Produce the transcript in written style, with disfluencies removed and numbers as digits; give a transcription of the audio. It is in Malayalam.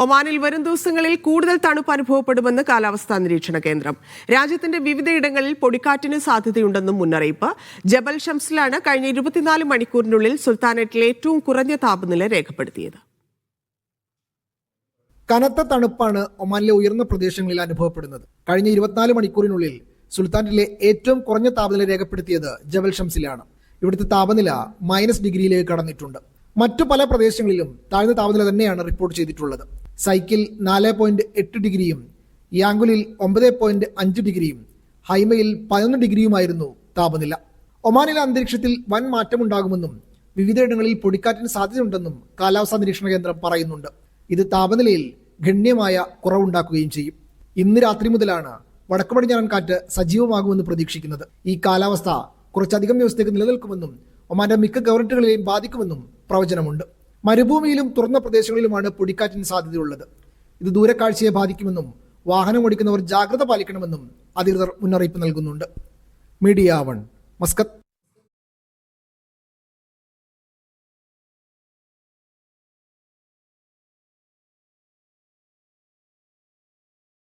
ഒമാനിൽ വരും ദിവസങ്ങളിൽ കൂടുതൽ തണുപ്പ് അനുഭവപ്പെടുമെന്ന് കാലാവസ്ഥാ നിരീക്ഷണ കേന്ദ്രം. രാജ്യത്തിന്റെ വിവിധയിടങ്ങളിൽ പൊടിക്കാറ്റിന് സാധ്യതയുണ്ടെന്നും മുന്നറിയിപ്പ്. ജബൽ ഷംസിലാണ് കഴിഞ്ഞ 24 മണിക്കൂറിനുള്ളിൽ സുൽത്താനേറ്റിൽ ഏറ്റവും കുറഞ്ഞ താപനില രേഖപ്പെടുത്തിയത്. കനത്ത തണുപ്പാണ് ഒമാനിലെ ഉയർന്ന പ്രദേശങ്ങളിൽ അനുഭവപ്പെടുന്നത്. കഴിഞ്ഞ 24 മണിക്കൂറിനുള്ളിൽ സുൽത്താനേറ്റിലെ ഏറ്റവും കുറഞ്ഞ താപനില രേഖപ്പെടുത്തിയത് ജബൽ ഷംസിലാണ്. ഇവിടുത്തെ താപനില -ഡിഗ്രിയിലേക്ക് കടന്നിട്ടുണ്ട്. മറ്റു പല പ്രദേശങ്ങളിലും താഴ്ന്ന താപനില തന്നെയാണ് റിപ്പോർട്ട് ചെയ്തിട്ടുള്ളത്. സൈക്കിൽ 4.8 ഡിഗ്രിയും യാങ്കുലിൽ 9.5 ഡിഗ്രിയും ഹൈമയിൽ 11 ഡിഗ്രിയുമായിരുന്നു താപനില. ഒമാനിലെ അന്തരീക്ഷത്തിൽ വൻ മാറ്റമുണ്ടാകുമെന്നും വിവിധയിടങ്ങളിൽ പൊടിക്കാറ്റിന് സാധ്യതയുണ്ടെന്നും കാലാവസ്ഥാ നിരീക്ഷണ കേന്ദ്രം പറയുന്നുണ്ട്. ഇത് താപനിലയിൽ ഗണ്യമായ കുറവുണ്ടാക്കുകയും ചെയ്യും. ഇന്ന് രാത്രി മുതലാണ് വടക്കു പടിഞ്ഞാറൻ കാറ്റ് സജീവമാകുമെന്ന് പ്രതീക്ഷിക്കുന്നത്. ഈ കാലാവസ്ഥ കുറച്ചധികം ദിവസത്തേക്ക് നിലനിൽക്കുമെന്നും ഒമാന്റെ മിക്ക ഗവർണറുകളെയും ബാധിക്കുമെന്നും പ്രവചനമുണ്ട്. മരുഭൂമിയിലും തുറന്ന പ്രദേശങ്ങളിലുമാണ് പൊടിക്കാറ്റിന് സാധ്യതയുള്ളത്. ഇത് ദൂരക്കാഴ്ചയെ ബാധിക്കുമെന്നും വാഹനം ഓടിക്കുന്നവർ ജാഗ്രത പാലിക്കണമെന്നും അധികൃതർ മുന്നറിയിപ്പ് നൽകുന്നുണ്ട്. Media 1 Muscat.